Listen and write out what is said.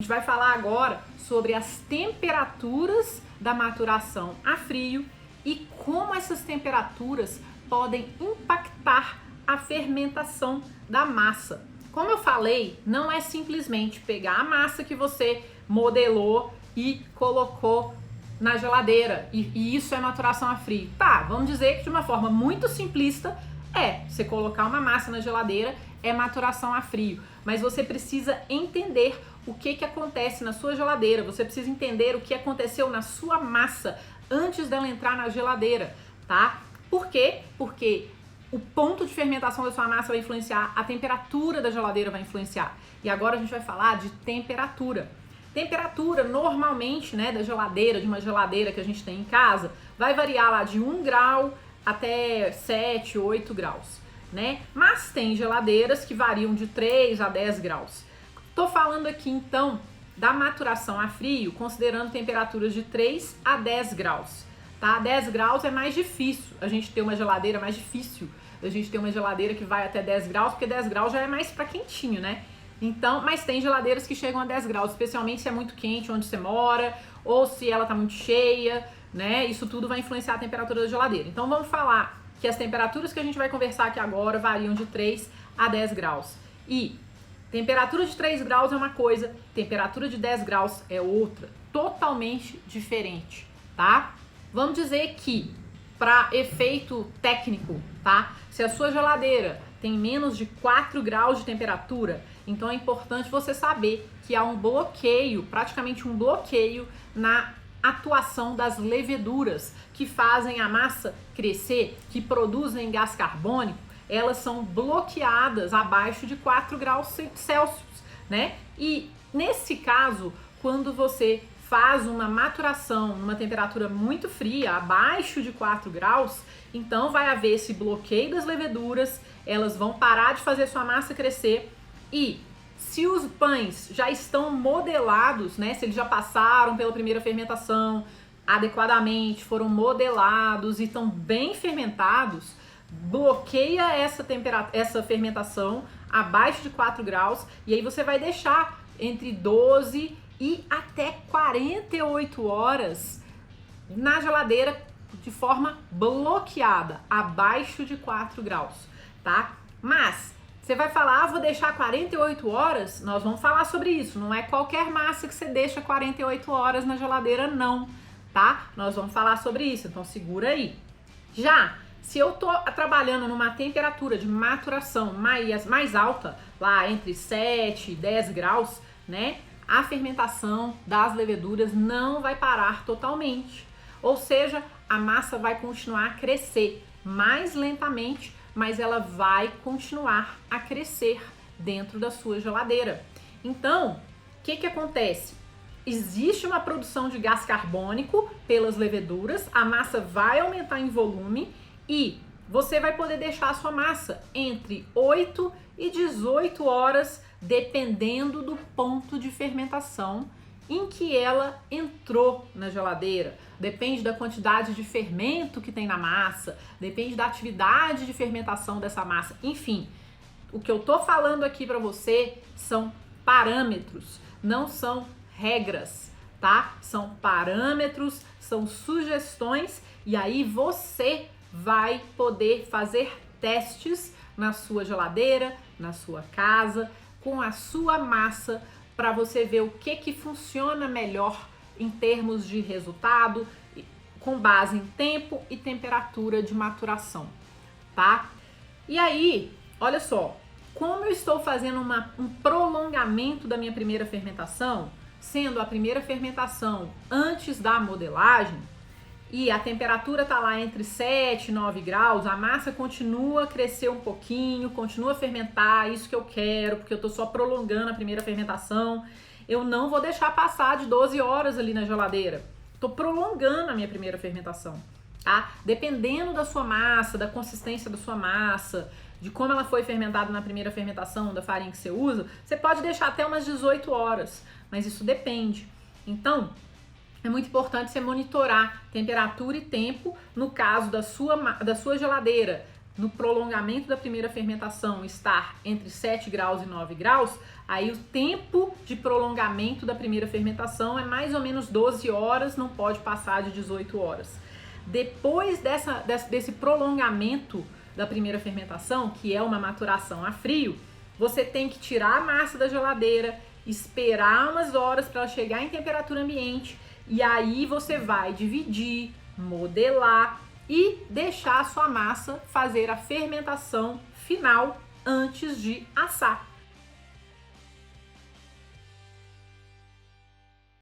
A gente vai falar agora sobre as temperaturas da maturação a frio e como essas temperaturas podem impactar a fermentação da massa. Como eu falei, não é simplesmente pegar a massa que você modelou e colocou na geladeira e isso é maturação a frio. Tá, vamos dizer que de uma forma muito simplista você colocar uma massa na geladeira é maturação a frio, mas você precisa entender o que acontece na sua geladeira, você precisa entender o que aconteceu na sua massa antes dela entrar na geladeira, tá? Por quê? Porque o ponto de fermentação da sua massa vai influenciar, a temperatura da geladeira vai influenciar. E agora a gente vai falar de temperatura. Temperatura normalmente, né, da geladeira, de uma geladeira que a gente tem em casa, vai variar lá de 1 grau até 7, 8 graus, né? Mas tem geladeiras que variam de 3 a 10 graus. Tô falando aqui então da maturação a frio, considerando temperaturas de 3 a 10 graus, tá? 10 graus é mais difícil, a gente ter uma geladeira mais difícil, a gente ter uma geladeira que vai até 10 graus, porque 10 graus já é mais para quentinho, né? Então, mas tem geladeiras que chegam a 10 graus, especialmente se é muito quente onde você mora, ou se ela tá muito cheia, né? Isso tudo vai influenciar a temperatura da geladeira. Então vamos falar que as temperaturas que a gente vai conversar aqui agora variam de 3 a 10 graus. E temperatura de 3 graus é uma coisa, temperatura de 10 graus é outra, totalmente diferente, tá? Vamos dizer que, para efeito técnico, tá? Se a sua geladeira tem menos de 4 graus de temperatura, então é importante você saber que há um bloqueio, praticamente um bloqueio na atuação das leveduras que fazem a massa crescer, que produzem gás carbônico, elas são bloqueadas abaixo de 4 graus Celsius, né? E nesse caso, quando você faz uma maturação numa temperatura muito fria, abaixo de 4 graus, então vai haver esse bloqueio das leveduras, elas vão parar de fazer sua massa crescer e se os pães já estão modelados, né, se eles já passaram pela primeira fermentação adequadamente, foram modelados e estão bem fermentados, bloqueia essa fermentação abaixo de 4 graus e aí você vai deixar entre 12 e até 48 horas na geladeira de forma bloqueada, abaixo de 4 graus, tá? Mas você vai falar, vou deixar 48 horas? Nós vamos falar sobre isso, não é qualquer massa que você deixa 48 horas na geladeira não, tá? Nós vamos falar sobre isso, então segura aí. Já se eu tô trabalhando numa temperatura de maturação mais alta, lá entre 7 e 10 graus, né? A fermentação das leveduras não vai parar totalmente. Ou seja, a massa vai continuar a crescer mais lentamente, mas ela vai continuar a crescer dentro da sua geladeira. Então, o que acontece? Existe uma produção de gás carbônico pelas leveduras, a massa vai aumentar em volume e você vai poder deixar a sua massa entre 8 e 18 horas, dependendo do ponto de fermentação em que ela entrou na geladeira. Depende da quantidade de fermento que tem na massa, depende da atividade de fermentação dessa massa. Enfim, o que eu tô falando aqui para você são parâmetros, não são regras, tá? São parâmetros, são sugestões e aí você vai poder fazer testes na sua geladeira, na sua casa, com a sua massa, para você ver o que funciona melhor em termos de resultado, com base em tempo e temperatura de maturação, tá? E aí, olha só, como eu estou fazendo um prolongamento da minha primeira fermentação, sendo a primeira fermentação antes da modelagem, e a temperatura tá lá entre 7 e 9 graus, a massa continua a crescer um pouquinho, continua a fermentar, isso que eu quero, porque eu tô só prolongando a primeira fermentação. Eu não vou deixar passar de 12 horas ali na geladeira. Tô prolongando a minha primeira fermentação, tá? Dependendo da sua massa, da consistência da sua massa, de como ela foi fermentada na primeira fermentação, da farinha que você usa, você pode deixar até umas 18 horas, mas isso depende. Então, é muito importante você monitorar temperatura e tempo. No caso da sua geladeira, no prolongamento da primeira fermentação estar entre 7 graus e 9 graus, aí o tempo de prolongamento da primeira fermentação é mais ou menos 12 horas, não pode passar de 18 horas. Depois desse prolongamento da primeira fermentação, que é uma maturação a frio, você tem que tirar a massa da geladeira, esperar umas horas para ela chegar em temperatura ambiente, e aí você vai dividir, modelar e deixar a sua massa fazer a fermentação final antes de assar.